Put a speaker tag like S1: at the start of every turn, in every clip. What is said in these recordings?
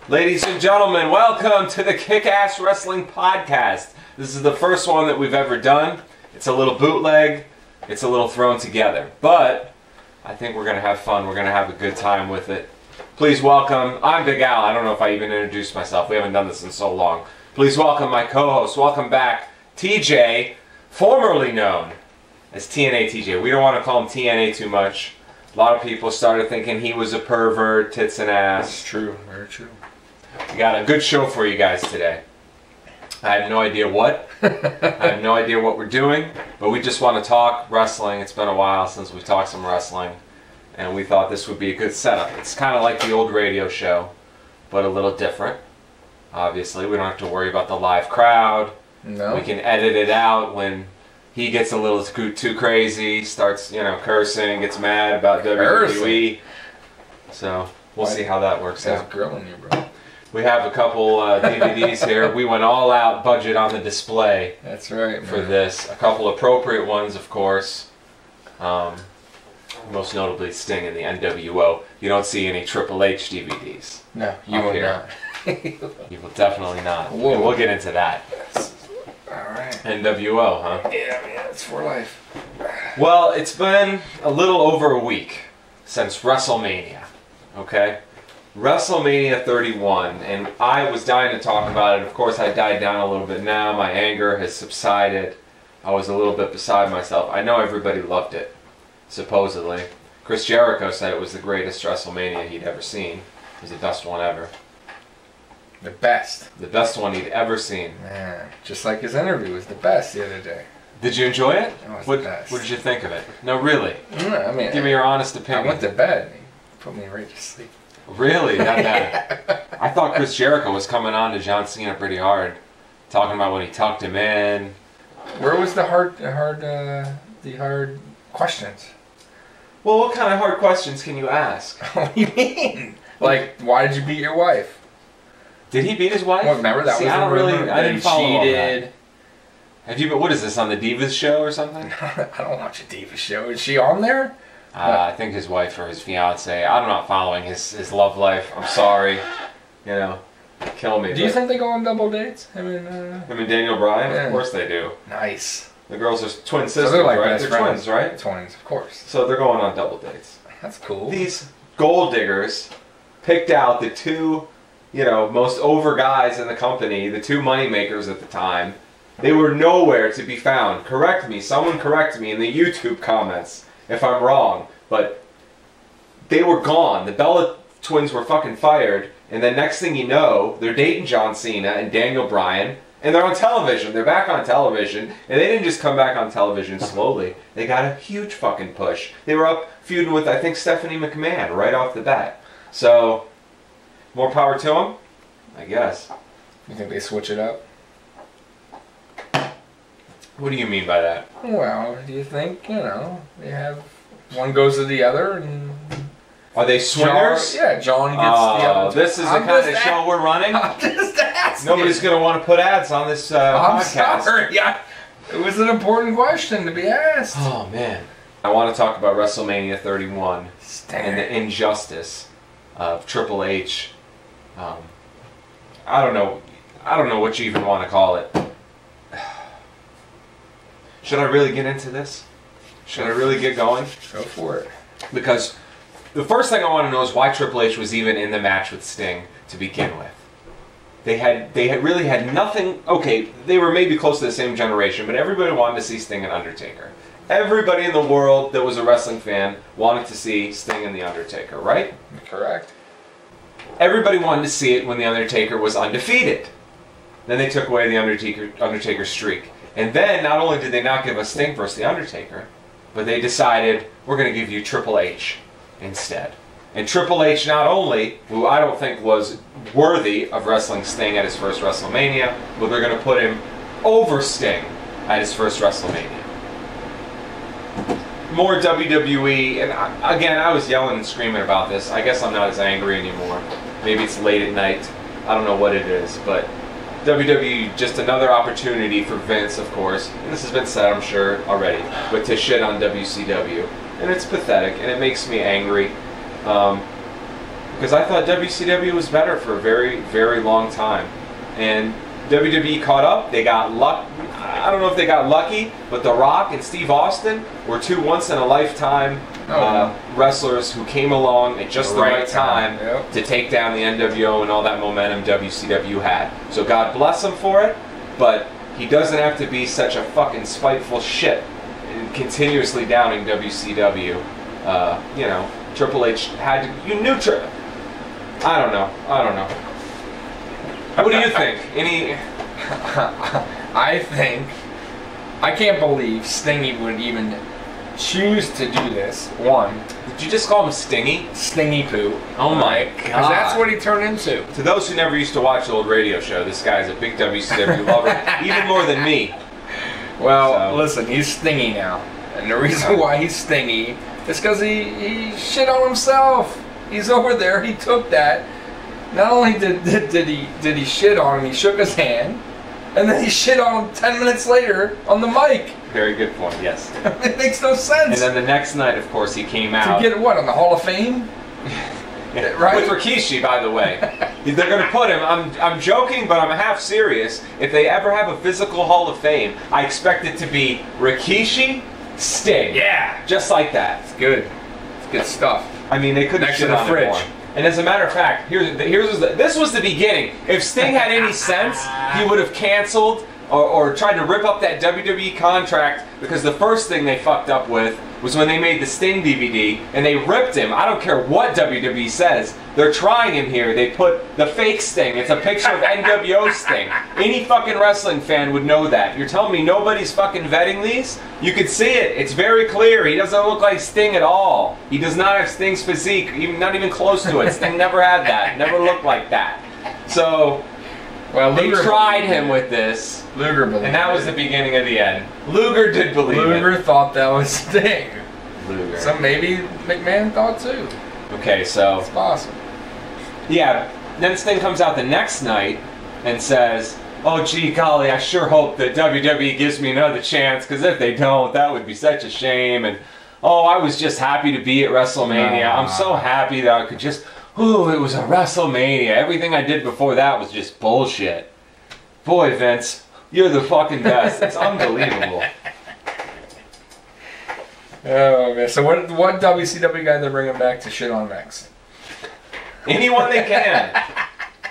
S1: Ladies and gentlemen, welcome to the Kick-Ass Wrestling Podcast. This is the first one that we've ever done. It's a little bootleg. It's a little thrown together. But I think we're going to have fun. We're going to have a good time with it. Please welcome, I'm Big Al. I don't know if I even introduced myself. We haven't done this in so long. Please welcome my co-host. Welcome back, TJ, formerly known as TNA TJ. We don't want to call him TNA too much. A lot of people started thinking he was a pervert, tits and ass.
S2: That's true, very true.
S1: We got a good show for you guys today. I have no idea what. I have no idea what we're doing, but we just want to talk wrestling. It's been a while since we've talked some wrestling, and we thought this would be a good setup. It's kind of like the old radio show, but a little different. Obviously, we don't have to worry about the live crowd.
S2: No.
S1: We can edit it out when he gets a little too crazy, starts, cursing, gets mad about WWE. So we'll see how that works out.
S2: That's grilling you, bro.
S1: We have a couple DVDs here. We went all out budget on the display.
S2: That's right, man.
S1: For this. A couple appropriate ones, of course. Most notably Sting and the NWO. You don't see any Triple H DVDs.
S2: No, you will not.
S1: You will definitely not.
S2: Whoa.
S1: And we'll get into that.
S2: Alright.
S1: NWO, huh?
S2: Yeah, it's for life.
S1: Well, it's been a little over a week since WrestleMania. Okay? WrestleMania 31, and I was dying to talk about it. Of course, I died down a little bit now. My anger has subsided. I was a little bit beside myself. I know everybody loved it, supposedly. Chris Jericho said it was the greatest WrestleMania he'd ever seen. It was the best one ever.
S2: The best.
S1: The best one he'd ever seen.
S2: Man, just like his interview was the best the other day.
S1: Did you enjoy it?
S2: It was
S1: What
S2: the best.
S1: did you think of it? No, really?
S2: I mean,
S1: Give me your honest opinion.
S2: I went to bed and he put me right to sleep.
S1: Really? That bad? I thought Chris Jericho was coming on to John Cena pretty hard, talking about when he tucked him in.
S2: Where was the hard questions?
S1: Well, what kind of hard questions can you ask?
S2: What do you mean? Like, why did you beat your wife?
S1: Did he beat his wife?
S2: Well, remember that
S1: See,
S2: was
S1: I don't really. I didn't follow all
S2: cheated.
S1: that. Have you been? What is this on the Divas show or something?
S2: I don't watch a Diva show. Is she on there?
S1: I think his wife or his fiance. I'm not following his love life. I'm sorry. Kill me.
S2: Do you think they go on double dates?
S1: Him and Daniel Bryan?
S2: Yeah.
S1: Of course they do.
S2: Nice.
S1: The girls are twin sisters,
S2: So they're like
S1: right?
S2: best
S1: They're
S2: friends.
S1: twins, right?
S2: Twins, of course.
S1: So they're going on double dates.
S2: That's cool.
S1: These gold diggers picked out the two, most over guys in the company, the two money makers at the time. They were nowhere to be found. Correct me. Someone correct me in the YouTube comments if I'm wrong. But they were gone. The Bella twins were fucking fired. And then next thing you know, they're dating John Cena and Daniel Bryan. And they're on television. They're back on television. And they didn't just come back on television slowly. They got a huge fucking push. They were up feuding with, I think, Stephanie McMahon right off the bat. So, more power to them, I guess.
S2: You think they switch it up?
S1: What do you mean by that?
S2: Well, do you think, they have one goes to the other and...
S1: Are they swingers?
S2: John gets the other.
S1: This is the kind of show we're running?
S2: I'm just asking.
S1: Nobody's going to want to put ads on this podcast.
S2: I'm sorry. It was an important question to be asked.
S1: Oh, man. I want to talk about WrestleMania 31
S2: Steiner.
S1: and the injustice of Triple H. I don't know what you even want to call it. Should I really get into this? Should I really get going?
S2: Go for it.
S1: Because the first thing I want to know is why Triple H was even in the match with Sting to begin with. They had really had nothing. Okay, they were maybe close to the same generation, but everybody wanted to see Sting and Undertaker. Everybody in the world that was a wrestling fan wanted to see Sting and the Undertaker, right?
S2: Correct.
S1: Everybody wanted to see it when the Undertaker was undefeated. Then they took away the Undertaker streak. And then, not only did they not give us Sting versus the Undertaker, but they decided, we're going to give you Triple H instead. And Triple H not only, who I don't think was worthy of wrestling Sting at his first WrestleMania, but they're going to put him over Sting at his first WrestleMania. More WWE, and again, I was yelling and screaming about this. I guess I'm not as angry anymore. Maybe it's late at night. I don't know what it is, but WWE, just another opportunity for Vince, of course, and this has been said, I'm sure, already, but to shit on WCW. And it's pathetic, and it makes me angry. because I thought WCW was better for a very, very long time. And WWE caught up. They got luck. I don't know if they got lucky, but The Rock and Steve Austin were two once-in-a-lifetime wrestlers who came along at just the right time to take down the NWO and all that momentum WCW had. So God bless him for it, but he doesn't have to be such a fucking spiteful shit and continuously downing WCW. You know, Triple H had to. You knew I don't know. What do you think?
S2: I can't believe Stingy would even choose to do this. One.
S1: Did you just call him Stingy?
S2: Stingy poo.
S1: Oh my god.
S2: Because that's what he turned into.
S1: To those who never used to watch the old radio show, this guy's a big WCW lover, even more than me.
S2: Well, listen, he's stingy now. And the reason why he's stingy is because he shit on himself. He's over there, he took that. Not only did he shit on him, he shook his hand, and then he shit on him 10 minutes later on the mic.
S1: Very good point, yes.
S2: It makes no sense.
S1: And then the next night, of course, he came out.
S2: To get what, on the Hall of Fame?
S1: Yeah.
S2: Right?
S1: With Rikishi, by the way. They're going to put him, I'm joking, but I'm half serious. If they ever have a physical Hall of Fame, I expect it to be Rikishi, Sting.
S2: Yeah.
S1: Just like that.
S2: It's good. It's good stuff.
S1: I mean, they couldn't shit on it more. And as a matter of fact, this was the beginning. If Sting had any sense, he would have canceled or tried to rip up that WWE contract, because the first thing they fucked up with was when they made the Sting DVD and they ripped him. I don't care what WWE says. They're trying him here. They put the fake Sting. It's a picture of NWO Sting. Any fucking wrestling fan would know that. You're telling me nobody's fucking vetting these? You could see it. It's very clear. He doesn't look like Sting at all. He does not have Sting's physique, not even close to it. Sting never had that. Never looked like that. So, well, they tried him with this.
S2: Luger believed
S1: and that was the beginning of the end. Luger did believe it.
S2: Luger thought that was Sting.
S1: Luger.
S2: So maybe McMahon thought too.
S1: Okay, so...
S2: It's possible.
S1: Yeah, then Sting comes out the next night and says, oh gee golly, I sure hope that WWE gives me another chance, because if they don't, that would be such a shame. And oh, I was just happy to be at WrestleMania. I'm so happy that I could just... Ooh, it was a WrestleMania. Everything I did before that was just bullshit. Boy, Vince, you're the fucking best. It's unbelievable.
S2: Oh man! So what WCW guy they're bringing back to shit on next?
S1: Anyone they can.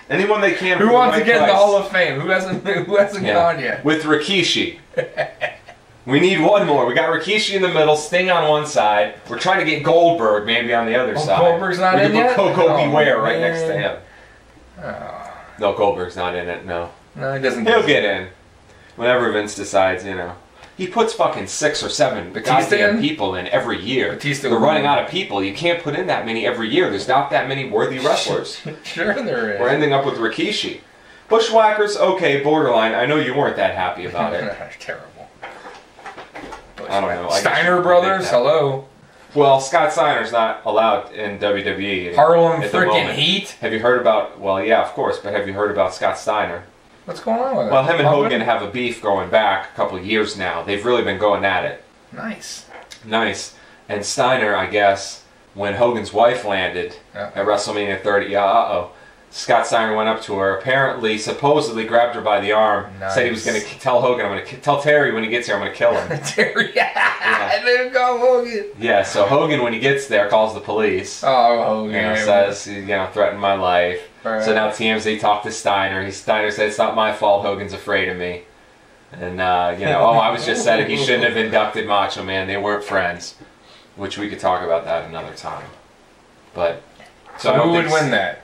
S1: Anyone they can.
S2: Who wants to get in the Hall of Fame? Who hasn't gone yet?
S1: With Rikishi. We need one more. We got Rikishi in the middle, Sting on one side. We're trying to get Goldberg maybe on the other side.
S2: Goldberg's not in yet?
S1: We can put Koko Beware right
S2: man.
S1: next to him.
S2: Oh.
S1: No, Goldberg's not in it, no.
S2: No, he doesn't.
S1: He'll get in. Whenever Vince decides, you know. He puts fucking 6 or 7 goddamn people in every year. They're running out of people. You can't put in that many every year. There's not that many worthy wrestlers.
S2: Sure there is.
S1: We're ending up with Rikishi. Bushwhackers, okay, borderline. I know you weren't that happy about it.
S2: Terrible.
S1: I don't know.
S2: Steiner brothers, hello.
S1: Well, Scott Steiner's not allowed in WWE.
S2: Harlem freaking Heat?
S1: Have you heard about, well, yeah, of course, but have you heard about Scott Steiner?
S2: What's going on with it?
S1: Well, him and Hogan have a beef going back a couple of years now. They've really been going at it.
S2: Nice.
S1: Nice. And Steiner, I guess, when Hogan's wife landed at WrestleMania 30, Scott Steiner went up to her, apparently, supposedly grabbed her by the arm, said he was going to tell Hogan, I'm going to tell Terry when he gets here, I'm going to kill him.
S2: Terry, there you go, Hogan.
S1: Yeah, so Hogan, when he gets there, calls the police.
S2: Oh, Hogan.
S1: You know, says, you know, threatened my life. Right. So now TMZ talked to Steiner. Steiner said, it's not my fault, Hogan's afraid of me. And, you know, I was just saying he shouldn't have inducted Macho Man. They weren't friends. Which we could talk about that another time. But,
S2: so who would win that?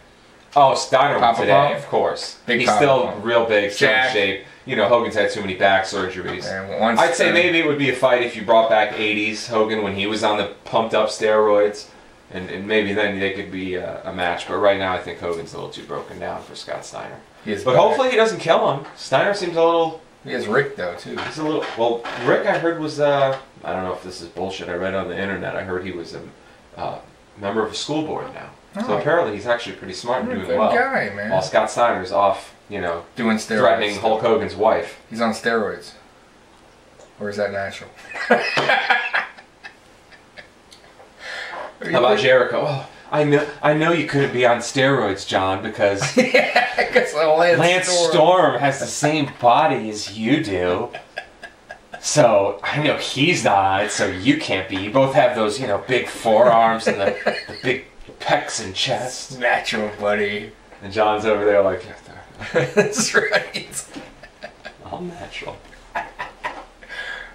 S1: Oh, Steiner won today, of course. He's still real big, still in shape. You know, Hogan's had too many back surgeries. I'd say maybe it would be a fight if you brought back 80s Hogan when he was on the pumped up steroids. And maybe then they could be a match. But right now I think Hogan's a little too broken down for Scott Steiner. But hopefully he doesn't kill him. Steiner seems a little...
S2: He has Rick, though, too.
S1: He's a little... Well, Rick I heard was... I don't know if this is bullshit. I read on the internet. I heard he was a member of a school board now. So apparently he's actually pretty smart and doing well.
S2: Guy, man.
S1: While Scott Steiner's off, you know,
S2: doing steroids,
S1: threatening Hulk Hogan's wife.
S2: He's on steroids. Or is that natural?
S1: How about Jericho? Oh, I know you couldn't be on steroids, John, because
S2: because
S1: Lance Storm has the same body as you do. So I know he's not, so you can't be. You both have those, big forearms and the big pecs and chest.
S2: Natural, buddy.
S1: And John's over there like,
S2: that's right.
S1: All natural.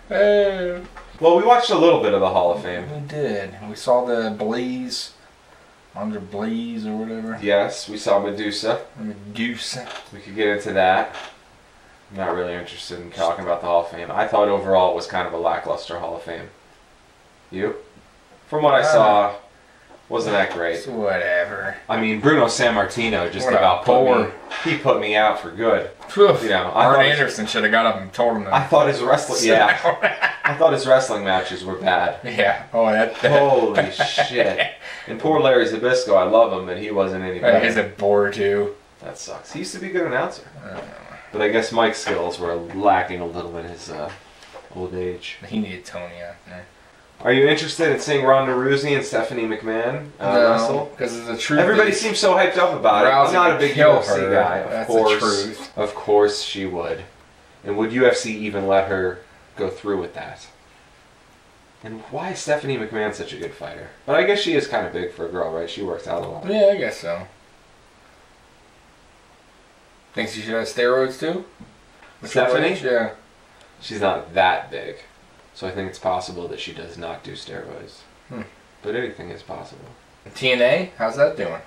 S1: Well, we watched a little bit of the Hall of Fame.
S2: We did. We saw the Blaze. Under Blaze or whatever.
S1: Yes, we saw Medusa.
S2: Medusa.
S1: We could get into that. I'm not really interested in talking about the Hall of Fame. I thought overall it was kind of a lackluster Hall of Fame. You? From what I saw, wasn't that great.
S2: Whatever.
S1: I mean, Bruno Sammartino just about put me out for good.
S2: Arn Anderson should have got up and told him that.
S1: I thought his wrestling, I thought his wrestling matches were bad.
S2: Yeah. Oh, that.
S1: Holy shit. And poor Larry Zbyszko, I love him, but he wasn't any better.
S2: He's a bore too.
S1: That sucks. He used to be a good announcer. But I guess Mike's skills were lacking a little in his old age.
S2: He needed Tony out there.
S1: Are you interested in seeing Ronda Rousey and Stephanie McMahon wrestle?
S2: Because the truth.
S1: Everybody seems so hyped up about it. I'm not a big UFC guy.
S2: That's the truth.
S1: Of course she would. And would UFC even let her go through with that? And why is Stephanie McMahon such a good fighter? But I guess she is kind of big for a girl, right? She works out a lot.
S2: Yeah, I guess so. Thinks she should have steroids too?
S1: Stephanie?
S2: Yeah.
S1: She's not that big. So I think it's possible that she does not do steroids. But anything is possible.
S2: TNA? How's that doing?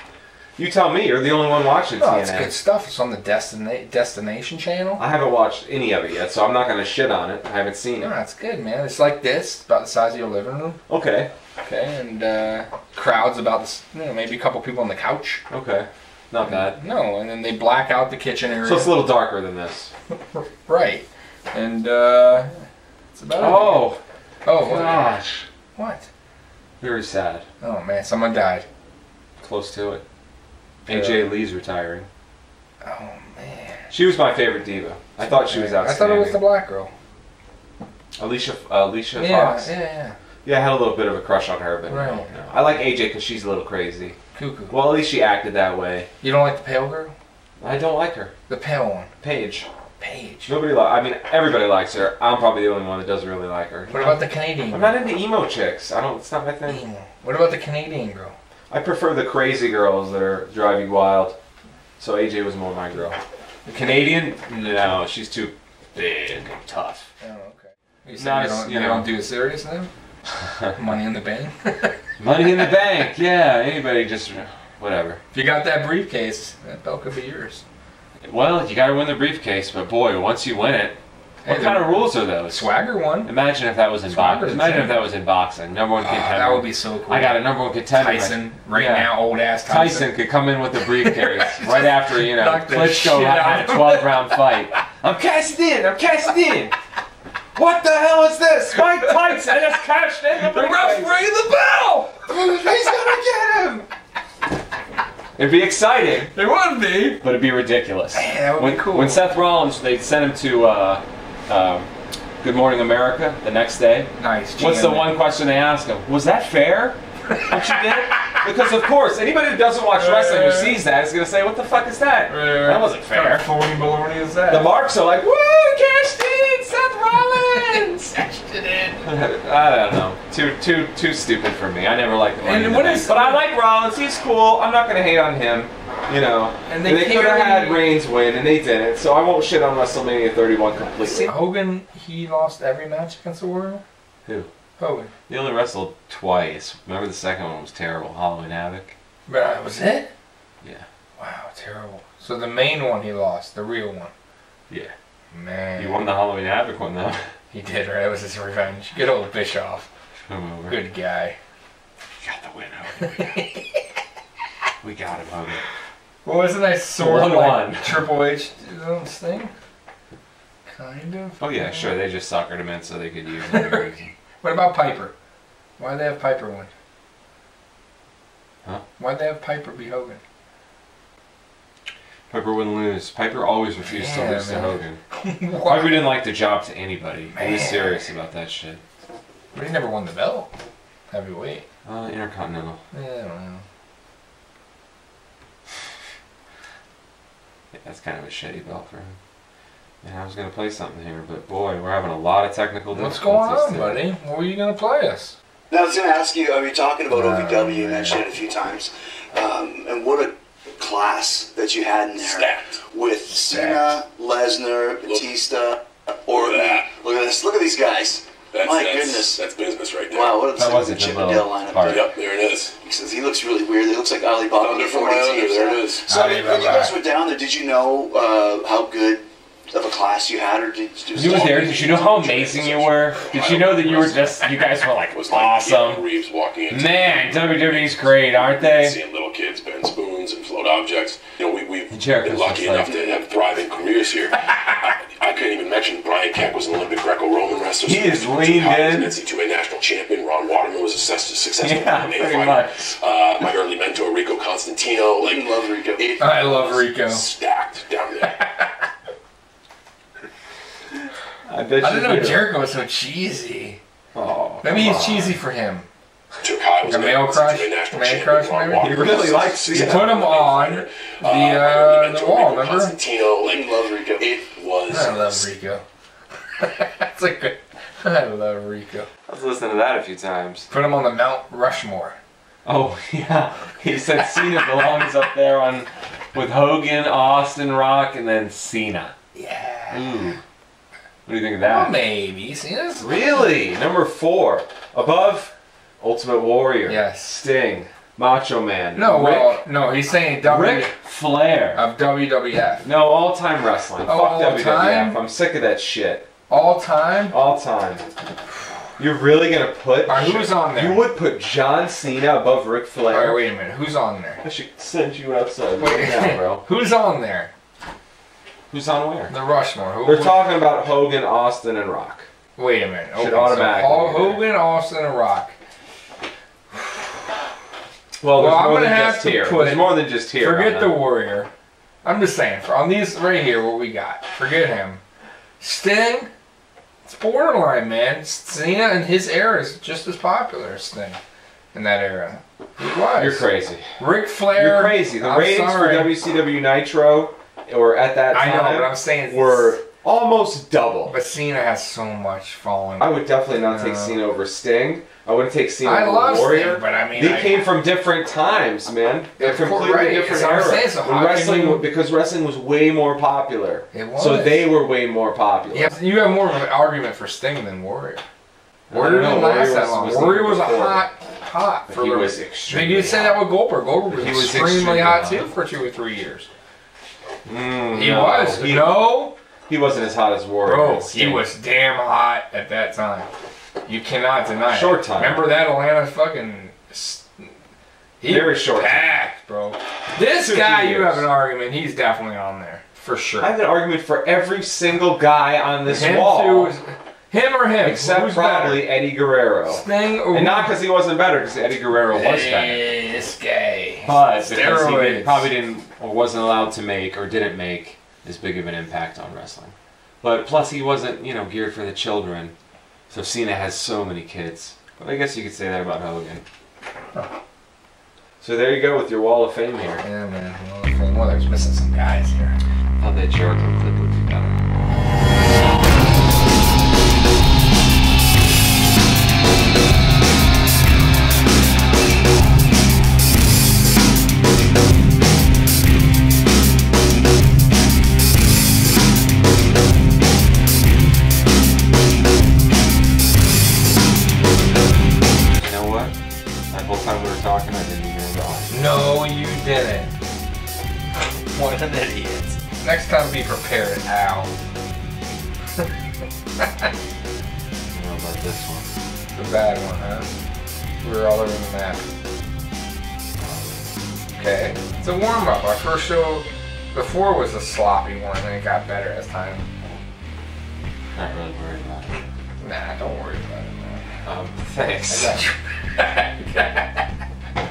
S1: You tell me. You're the only one watching TNA.
S2: It's good stuff. It's on the Destination channel.
S1: I haven't watched any of it yet, so I'm not going to shit on it. I haven't seen it.
S2: No, it's good, man. It's like this, about the size of your living room.
S1: Okay.
S2: Okay, and crowds about this, maybe a couple people on the couch.
S1: Okay. Not bad.
S2: No, and then they black out the kitchen area.
S1: So it's a little darker than this.
S2: Right. And it's about
S1: it. Oh gosh.
S2: What?
S1: Very sad.
S2: Oh man, someone died.
S1: Close to it. AJ Lee's retiring.
S2: Oh man.
S1: She was my favorite diva. I thought she was outstanding.
S2: I thought it was the black girl.
S1: Alicia
S2: yeah,
S1: Fox.
S2: Yeah.
S1: Yeah, I had a little bit of a crush on her, but
S2: right.
S1: no. I like AJ because she's a little crazy.
S2: Cuckoo.
S1: Well, at least she acted that way.
S2: You don't like the pale girl?
S1: I don't like her.
S2: The pale one.
S1: Paige.
S2: Nobody
S1: everybody likes her. I'm probably the only one that doesn't really like her.
S2: What about the Canadian girl?
S1: I'm not into emo chicks. It's not my thing.
S2: Emo. What about the Canadian girl?
S1: I prefer the crazy girls that are drive you wild. So AJ was more my girl. The Canadian? No, she's too big and tough.
S2: Oh, okay. You don't do it serious now? Money in the Bank?
S1: Money in the Bank, yeah. Anybody just, whatever.
S2: If you got that briefcase, that belt could be yours.
S1: Well, you gotta win the briefcase, but boy, once you win it, what kind of rules are those?
S2: Swagger won.
S1: Imagine if that was in boxing. Imagine if that was in boxing. Number one contender.
S2: That would be so cool.
S1: I got a number one contender.
S2: Tyson, now, old ass Tyson.
S1: Tyson could come in with the briefcase right after, Klitschko had a 12-round fight. I'm cashed in. What the hell is this? Mike Tyson, I just cashed in the
S2: ref's ringing the bell!
S1: He's gonna get him! It'd be exciting.
S2: It would be.
S1: But it'd be ridiculous.
S2: Man, that would be cool.
S1: When Seth Rollins, they sent him to Good Morning America the next day.
S2: Nice.
S1: What's the one question they asked him? Was that fair? What you did? Because of course, anybody who doesn't watch wrestling who sees that is going to say, what the fuck is that? That wasn't fair.
S2: What kind of baloney is that?
S1: The marks are like, woo, cashed in, Seth Rollins!
S2: Cashed it in.
S1: I don't know. Too stupid for me. I never liked the Money in the Bank. But I like Rollins. He's cool. I'm not going to hate on him. And they could have had Reigns win, and they didn't. So I won't shit on WrestleMania 31 completely.
S2: Hogan, he lost every match against the Warrior?
S1: Who?
S2: Hogan.
S1: He only wrestled twice. Remember the second one was terrible. Halloween Havoc.
S2: But was it?
S1: Yeah.
S2: Wow, terrible. So the main one he lost, the real one.
S1: Yeah.
S2: Man.
S1: He won the Halloween Havoc one though.
S2: He did, right? It was his revenge. Good old Bischoff.
S1: Come over.
S2: Good guy.
S1: Got the win, Hogan. We got him, Hogan.
S2: Well, wasn't that sort of like Triple H this thing? Kind of.
S1: Oh yeah, sure. They just suckered him in so they could use him.
S2: What about Piper? Why'd they have Piper win?
S1: Huh?
S2: Why'd they have Piper beat Hogan?
S1: Piper wouldn't lose. Piper always refused to lose to Hogan. Piper didn't like the job to anybody. He was serious about that shit.
S2: But he never won the belt. Heavyweight.
S1: Intercontinental.
S2: Yeah, I don't know.
S1: That's kind of a shitty belt for him. And I was gonna play something here, but boy, we're having a lot of technical difficulties.
S2: What's going on, buddy? What were you gonna play us?
S3: Now, I was going to ask you, you're talking about OVW, you mentioned it a few times, and what a class that you had in there.
S4: Stacked.
S3: With Cena, Lesnar, Batista, Orton. Look at this. Look at these guys. My goodness.
S4: That's business right there.
S3: Wow, what
S1: That
S3: a
S1: wasn't
S3: Chip
S1: the
S3: and
S1: little
S3: Dale lineup.
S1: part.
S4: Yep, there it is.
S3: He says he looks really weird. He looks like Alibaba
S4: Thunder from
S3: 40
S4: Islander,
S3: teams.
S4: there it is.
S3: So when you guys were down there, did you know how good of a class you had, or did
S5: you were there? Did you know how amazing you were? Did you know that you were just, you guys were like awesome?
S4: Reeves walking into
S5: Man, WWE's great, aren't they?
S4: seeing little kids bend spoons and float objects. You know, we've
S1: Jericho's
S4: been lucky
S1: just like-
S4: enough to have thriving careers here. I couldn't even mention Brian Keck was an Olympic Greco-Roman wrestler.
S1: He is leaned in.
S4: NCAA national champion. Ron Waterman was a successful
S1: Yeah,
S4: MMA
S1: pretty
S4: fighter.
S1: much.
S4: My early mentor Rico Constantino. Like,
S3: I love Rico.
S2: I love Rico.
S4: Stacked down there.
S1: I bet
S2: I
S1: you
S2: didn't know
S1: do.
S2: Jericho was so cheesy.
S1: Oh,
S2: Maybe
S1: come
S2: he's
S1: on.
S2: cheesy for him.
S4: Took high was
S2: Like a male crush?
S4: NCAA national
S2: Man
S4: champion,
S2: crush,
S4: Ron
S2: maybe?
S4: Waterman.
S1: He really likes
S2: You
S1: Cena.
S2: put him on the wall, remember?
S4: Constantino, like,
S3: Love Rico.
S4: it was.
S2: I love Rico. That's a good. I love Rico.
S1: I was listening to that a few times.
S2: Put him on the Mount Rushmore.
S1: Oh yeah, he said Cena belongs up there on with Hogan, Austin, Rock, and then Cena.
S2: Yeah.
S1: Ooh, what do you think of
S2: Well,
S1: that?
S2: maybe. See this?
S1: Really, number 4, above Ultimate Warrior.
S2: Yes.
S1: Sting, Macho Man.
S2: No,
S1: Rick,
S2: well, no. He's saying
S1: Ric Flair.
S2: of WWF.
S1: No, all-time wrestling.
S2: Oh,
S1: Fuck
S2: all
S1: WWF.
S2: time?
S1: I'm sick of that shit.
S2: All time.
S1: All time. You're really gonna put?
S2: Alright, who's on there?
S1: You would put John Cena above Ric Flair?
S2: Alright, wait a minute. Who's on there?
S1: I should send you outside
S2: Wait.
S1: right now, bro.
S2: Who's on there?
S1: Who's on where?
S2: The Rushmore. Who?
S1: They're talking about Hogan, Austin, and Rock.
S2: Wait a minute.
S1: Should
S2: Okay,
S1: automatically
S2: so
S1: be there.
S2: Hogan, Austin, and Rock.
S1: Well, there's
S2: I'm
S1: more
S2: gonna
S1: than
S2: have
S1: just
S2: to
S1: here.
S2: put
S1: There's
S2: it-
S1: more than just here.
S2: Forget
S1: on
S2: the
S1: that.
S2: Warrior. I'm just saying, on these right here, what we got. Forget him. Sting. It's borderline, man. Cena in his era is just as popular as Sting in that era. He was.
S1: You're crazy.
S2: Ric Flair.
S1: You're crazy. The
S2: I'm
S1: ratings
S2: sorry.
S1: for WCW Nitro, or at that
S2: I
S1: time,
S2: know, but I'm saying
S1: were almost double.
S2: But Cena has so much following.
S1: I would definitely not take Cena over Sting. I wouldn't take Cena
S2: I
S1: over
S2: love
S1: Warrior.
S2: Sting, but I mean,
S1: They came from different times, man. They're
S2: Of course,
S1: completely
S2: right.
S1: different
S2: That's what I'm
S1: era.
S2: saying, so
S1: When
S2: how can
S1: wrestling,
S2: you-
S1: because wrestling was way more popular.
S2: It was.
S1: So they were way more popular.
S2: Yeah, you have more of an argument for Sting than Warrior.
S1: I don't
S2: Warrior
S1: know,
S2: didn't
S1: Warrior
S2: last that
S1: was-
S2: long.
S1: was
S2: Warrior was a
S1: before.
S2: hot
S1: But
S2: for
S1: he
S2: a-
S1: was
S2: Maybe
S1: extremely
S2: you say
S1: hot.
S2: that with Goldberg. Goldberg was
S1: He was
S2: extremely
S1: extremely
S2: hot
S1: hot.
S2: too for 2 or 3 years. He
S1: No,
S2: was. No,
S1: He wasn't as hot as Warrior.
S2: bro,
S1: As
S2: he
S1: Sting.
S2: was damn hot at that time. You cannot deny
S1: Short
S2: it.
S1: time.
S2: Remember that Atlanta fucking. He
S1: Very
S2: was
S1: short time.
S2: packed, bro. This
S1: 2
S2: guy, you
S1: years.
S2: have an argument. He's definitely on there for sure.
S1: I have an argument for every single guy on this
S2: him
S1: wall,
S2: too, him or him,
S1: except
S2: Who's
S1: probably
S2: better?
S1: Eddie Guerrero.
S2: Sting or
S1: And not because he wasn't better, because Eddie Guerrero was better.
S2: Hey, this guy.
S1: But because he
S2: Steroids.
S1: probably didn't or wasn't allowed to make or didn't make as big of an impact on wrestling. But plus he wasn't, geared for the children. So Cena has so many kids. But I guess you could say that about Hogan. So there you go with your Wall of Fame here.
S2: Yeah, man. Well, there's missing some guys here.
S1: I thought that Jericho clip would be better. You know what? That whole time we were talking, I didn't even hear it.
S2: No, you didn't.
S5: What an idiot.
S2: Next time, be prepared, Al.
S1: I don't know about this one.
S2: The bad one, huh? We were all over the map. Okay. It's a warm-up. Our first show before was a sloppy one, and it got better as time.
S1: Not really worried about it.
S2: Nah, don't worry about it, man.
S1: Thanks.
S2: I got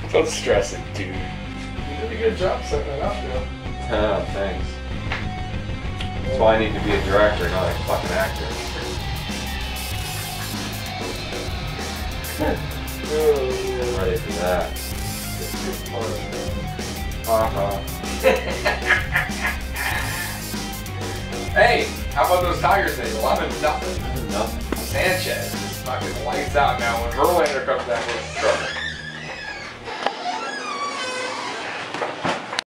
S2: you. Don't stress it, dude. You did a good job setting it up, though.
S1: Oh, thanks. That's why I need to be a director, not a fucking actor. I'm ready for that.
S2: Uh-huh. Hey, how about those Tigers things? 11-0.
S1: Nothing.
S2: Sanchez is fucking lights out now when Verlander comes back with trouble.